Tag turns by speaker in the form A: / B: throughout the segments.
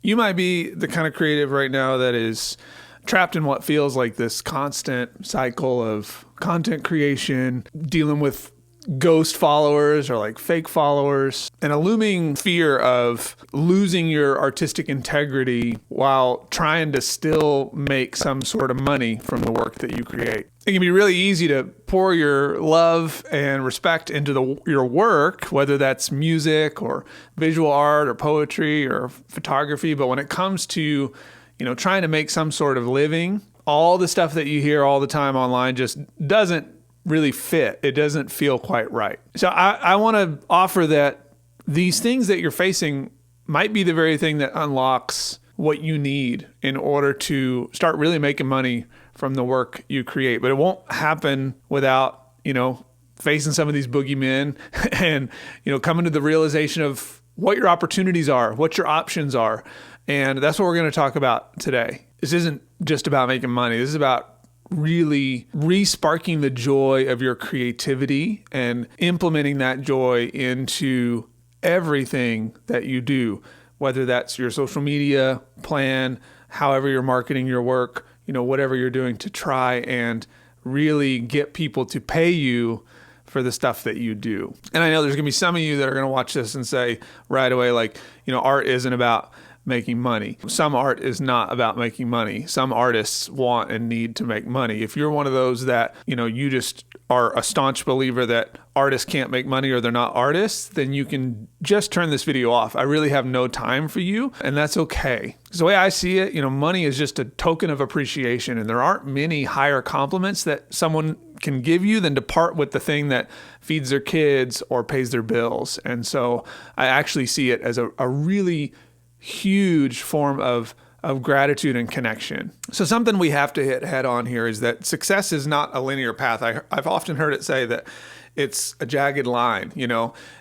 A: You might be the kind of creative right now that is trapped in what feels like this constant cycle of content creation, dealing with ghost followers or like fake followers, and a looming fear of losing your artistic integrity while trying to still make some sort of money from the work that you create. It can be really easy to pour your love and respect into your work, whether that's music or visual art or poetry or photography. But when it comes to, trying to make some sort of living, all the stuff that you hear all the time online just doesn't really fit. It doesn't feel quite right. So I want to offer that these things that you're facing might be the very thing that unlocks what you need in order to start really making money from the work you create. But it won't happen without, facing some of these boogeymen and, coming to the realization of what your opportunities are, what your options are. And that's what we're going to talk about today. This isn't just about making money. This is about really re-sparking the joy of your creativity and implementing that joy into everything that you do, whether that's your social media plan, however you're marketing your work, whatever you're doing to try and really get people to pay you for the stuff that you do. And I know there's going to be some of you that are going to watch this and say right away, art isn't about making money. Some art is not about making money. Some artists want and need to make money. If you're one of those that, you just are a staunch believer that artists can't make money or they're not artists, then you can just turn this video off. I really have no time for you, and that's okay. Because the way I see it, money is just a token of appreciation, and there aren't many higher compliments that someone can give you than to part with the thing that feeds their kids or pays their bills. And so I actually see it as a really huge form of gratitude and connection. So something we have to hit head on here is that success is not a linear path. I've often heard it say that it's a jagged line,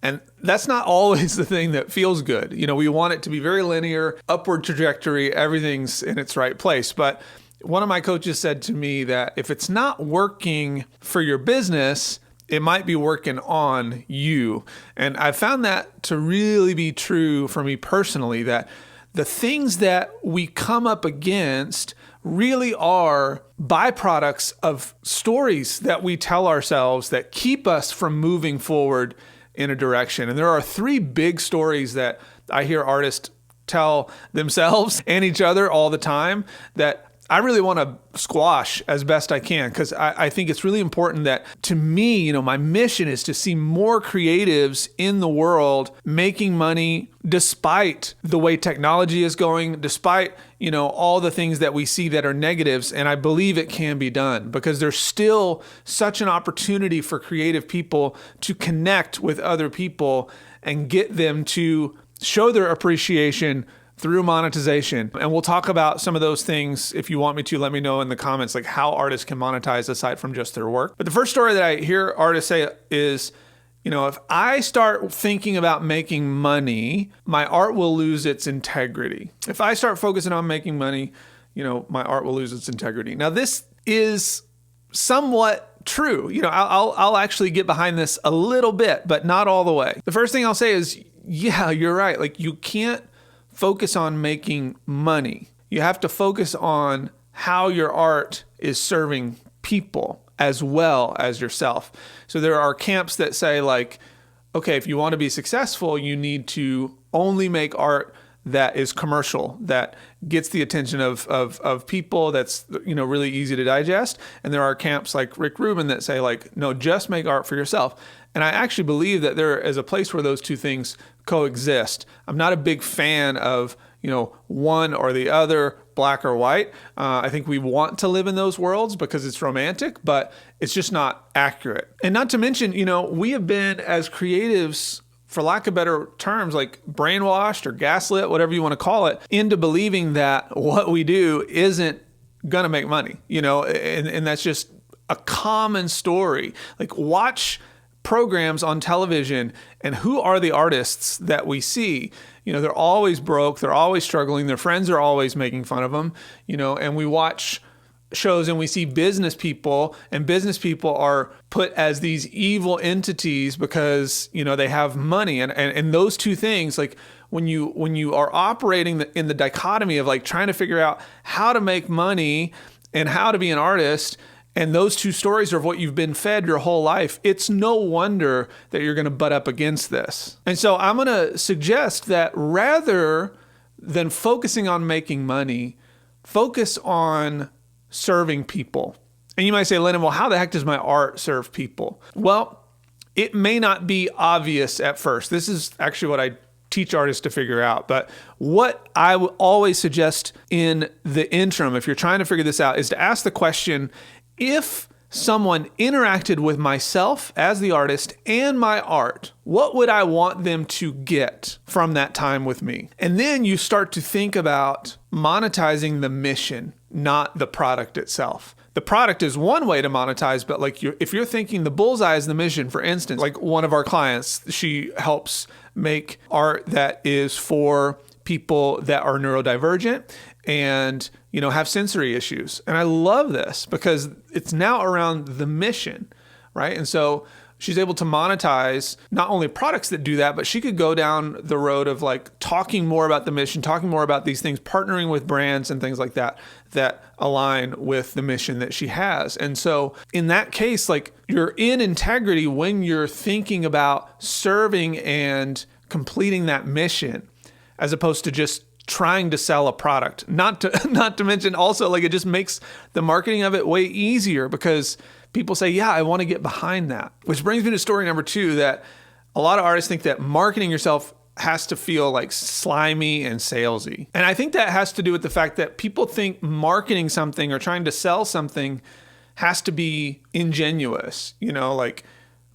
A: and that's not always the thing that feels good. We want it to be very linear, upward trajectory, everything's in its right place. But one of my coaches said to me that if it's not working for your business, it might be working on you. And I found that to really be true for me personally, that the things that we come up against really are byproducts of stories that we tell ourselves that keep us from moving forward in a direction. And there are 3 big stories that I hear artists tell themselves and each other all the time that I really want to squash as best I can, because I think it's really important that, to me, my mission is to see more creatives in the world making money despite the way technology is going, despite, all the things that we see that are negatives. And I believe it can be done because there's still such an opportunity for creative people to connect with other people and get them to show their appreciation through monetization. And we'll talk about some of those things. If you want me to, let me know in the comments, like how artists can monetize aside from just their work. But the first story that I hear artists say is, if I start thinking about making money, my art will lose its integrity. If I start focusing on making money, my art will lose its integrity. Now, this is somewhat true. I'll actually get behind this a little bit, but not all the way. The first thing I'll say is, yeah, you're right. You can't focus on making money. You have to focus on how your art is serving people as well as yourself. So there are camps that say okay, if you want to be successful, you need to only make art that is commercial, that gets the attention of people, that's really easy to digest. And there are camps like Rick Rubin that say no, just make art for yourself. And I actually believe that there is a place where those two things coexist. I'm not a big fan of, one or the other, black or white. I think we want to live in those worlds because it's romantic, but it's just not accurate. And not to mention, we have been, as creatives, for lack of better terms, brainwashed or gaslit, whatever you want to call it, into believing that what we do isn't going to make money, and that's just a common story. Watch programs on television, and who are the artists that we see? They're always broke, they're always struggling, their friends are always making fun of them, and we watch shows and we see business people, and business people are put as these evil entities because, they have money. And those two things, when you are operating in the dichotomy of like trying to figure out how to make money and how to be an artist, and those two stories are of what you've been fed your whole life, it's no wonder that you're going to butt up against this. And so I'm going to suggest that rather than focusing on making money, focus on serving people. And you might say, Lennon, well, how the heck does my art serve people? Well, it may not be obvious at first. This is actually what I teach artists to figure out. But what I would always suggest in the interim, if you're trying to figure this out, is to ask the question, if someone interacted with myself as the artist and my art, what would I want them to get from that time with me? And then you start to think about monetizing the mission, not the product itself. The product is one way to monetize, but like if you're thinking the bullseye is the mission, for instance, like one of our clients, she helps make art that is for people that are neurodivergent and, have sensory issues. And I love this because it's now around the mission, right? And so she's able to monetize not only products that do that, but she could go down the road of like talking more about the mission, talking more about these things, partnering with brands and things like that align with the mission that she has. And so in that case, like you're in integrity when you're thinking about serving and completing that mission, as opposed to just trying to sell a product. Not to mention also, like, it just makes the marketing of it way easier because people say, yeah, I want to get behind that. Which brings me to story number 2, that a lot of artists think that marketing yourself has to feel like slimy and salesy. And I think that has to do with the fact that people think marketing something or trying to sell something has to be ingenuous,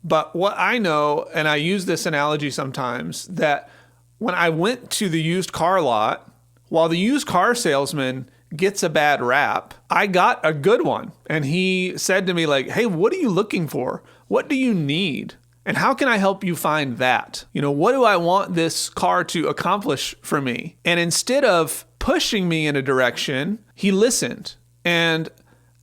A: but what I know, and I use this analogy sometimes, that when I went to the used car lot, while the used car salesman gets a bad rap, I got a good one. And he said to me like, hey, what are you looking for? What do you need? And how can I help you find that? What do I want this car to accomplish for me? And instead of pushing me in a direction, he listened. And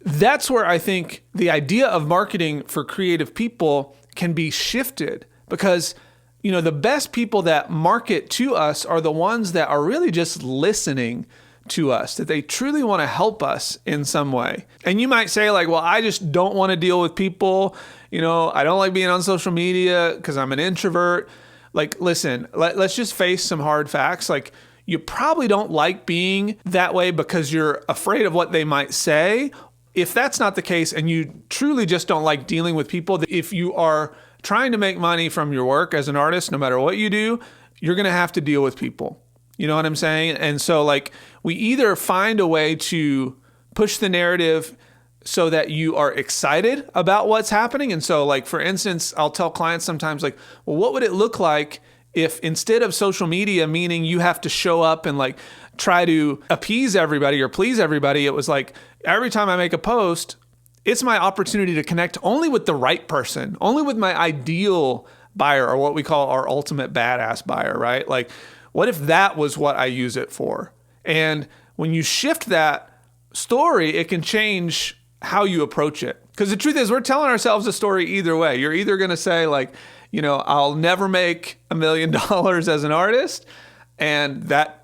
A: that's where I think the idea of marketing for creative people can be shifted, because the best people that market to us are the ones that are really just listening to us, that they truly want to help us in some way. And you might say like, well, I just don't want to deal with people. I don't like being on social media because I'm an introvert. Like, listen, let's just face some hard facts. Like, you probably don't like being that way because you're afraid of what they might say. If that's not the case and you truly just don't like dealing with people, if you are trying to make money from your work as an artist, no matter what you do, you're going to have to deal with people. You know what I'm saying? And so like we either find a way to push the narrative so that you are excited about what's happening. And so like, for instance, I'll tell clients sometimes like, well, what would it look like if instead of social media, meaning you have to show up and like try to appease everybody or please everybody, it was like every time I make a post, it's my opportunity to connect only with the right person, only with my ideal buyer, or what we call our ultimate badass buyer, right? Like, what if that was what I use it for? And when you shift that story, it can change how you approach it. Because the truth is, we're telling ourselves a story either way. You're either going to say like, I'll never make $1 million as an artist, and that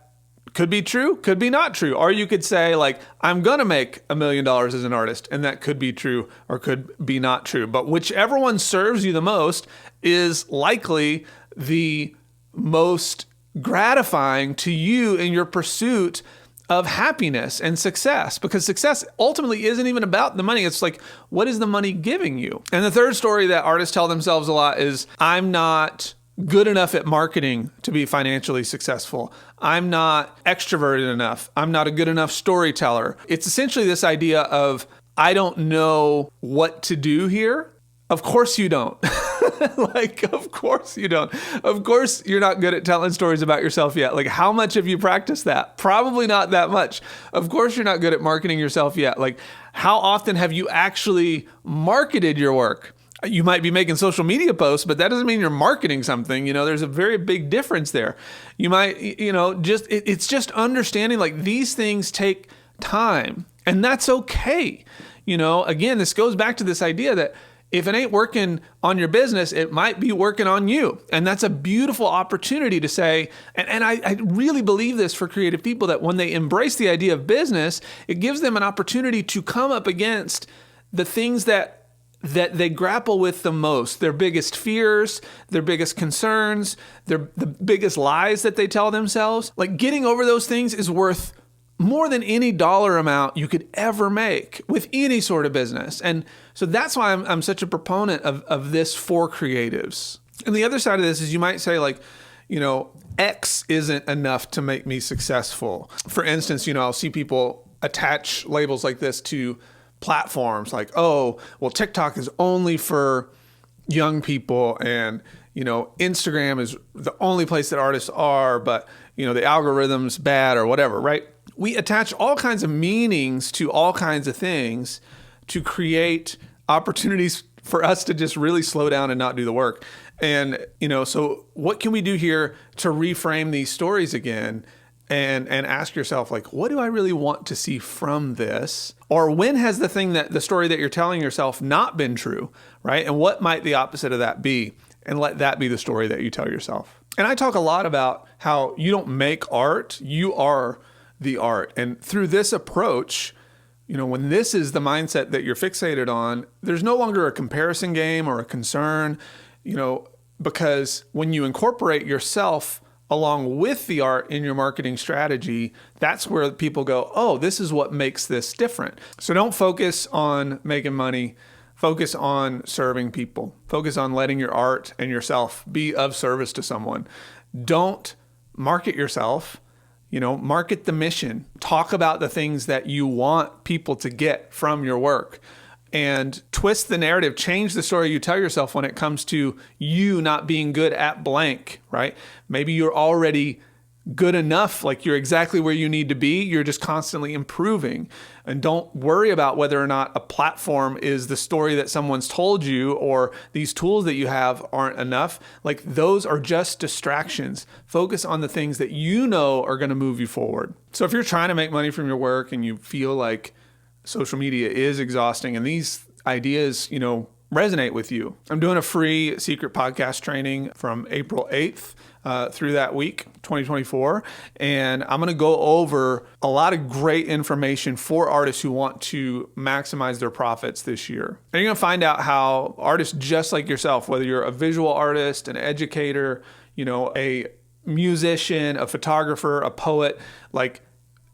A: could be true, could be not true. Or you could say like, I'm going to make $1 million as an artist, and that could be true or could be not true. But whichever one serves you the most is likely the most gratifying to you in your pursuit of happiness and success, because success ultimately isn't even about the money. It's like, what is the money giving you? And the third story that artists tell themselves a lot is, I'm not good enough at marketing to be financially successful. I'm not extroverted enough. I'm not a good enough storyteller. It's essentially this idea of, I don't know what to do here. Of course you don't. Like, of course you don't. Of course you're not good at telling stories about yourself yet. Like, how much have you practiced that? Probably not that much. Of course you're not good at marketing yourself yet. Like, how often have you actually marketed your work? You might be making social media posts, but that doesn't mean you're marketing something. There's a very big difference there. You might, it's just understanding like these things take time, and that's okay. Again, this goes back to this idea that if it ain't working on your business, it might be working on you. And that's a beautiful opportunity to say, and I really believe this for creative people, that when they embrace the idea of business, it gives them an opportunity to come up against the things that they grapple with the most, their biggest fears, their biggest concerns, the biggest lies that they tell themselves. Like, getting over those things is worth more than any dollar amount you could ever make with any sort of business. And so that's why I'm such a proponent of this for creatives. And the other side of this is, you might say, like, X isn't enough to make me successful. For instance, I'll see people attach labels like this to platforms, like, oh, well, TikTok is only for young people, and Instagram is the only place that artists are, but the algorithm's bad or whatever, right? We attach all kinds of meanings to all kinds of things to create opportunities for us to just really slow down and not do the work. And so what can we do here to reframe these stories again? And ask yourself, like, what do I really want to see from this? Or when has the story that you're telling yourself not been true, right? And what might the opposite of that be? And let that be the story that you tell yourself. And I talk a lot about how you don't make art, you are the art. And through this approach, when this is the mindset that you're fixated on, there's no longer a comparison game or a concern, because when you incorporate yourself along with the art in your marketing strategy, that's where people go, oh, this is what makes this different. So don't focus on making money. Focus on serving people. Focus on letting your art and yourself be of service to someone. Don't market yourself. Market the mission. Talk about the things that you want people to get from your work. And twist the narrative, change the story you tell yourself when it comes to you not being good at blank, right? Maybe you're already good enough, like you're exactly where you need to be. You're just constantly improving. And don't worry about whether or not a platform is the story that someone's told you, or these tools that you have aren't enough. Like, those are just distractions. Focus on the things that are going to move you forward. So if you're trying to make money from your work and you feel like social media is exhausting and these ideas, resonate with you, I'm doing a free secret podcast training from April 8th through that week, 2024. And I'm going to go over a lot of great information for artists who want to maximize their profits this year. And you're going to find out how artists just like yourself, whether you're a visual artist, an educator, a musician, a photographer, a poet, like,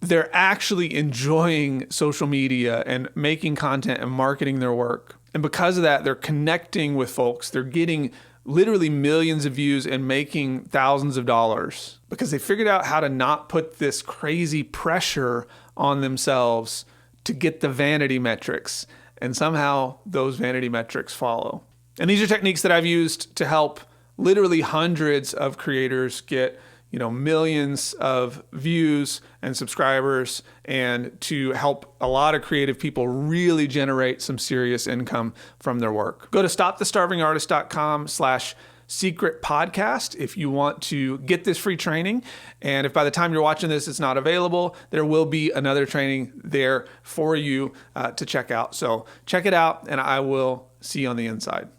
A: they're actually enjoying social media and making content and marketing their work. And because of that, they're connecting with folks. They're getting literally millions of views and making thousands of dollars because they figured out how to not put this crazy pressure on themselves to get the vanity metrics. And somehow those vanity metrics follow. And these are techniques that I've used to help literally hundreds of creators get millions of views and subscribers, and to help a lot of creative people really generate some serious income from their work. Go to stopthestarvingartist.com/secret podcast if you want to get this free training. And if by the time you're watching this, it's not available, there will be another training there for you to check out. So check it out, and I will see you on the inside.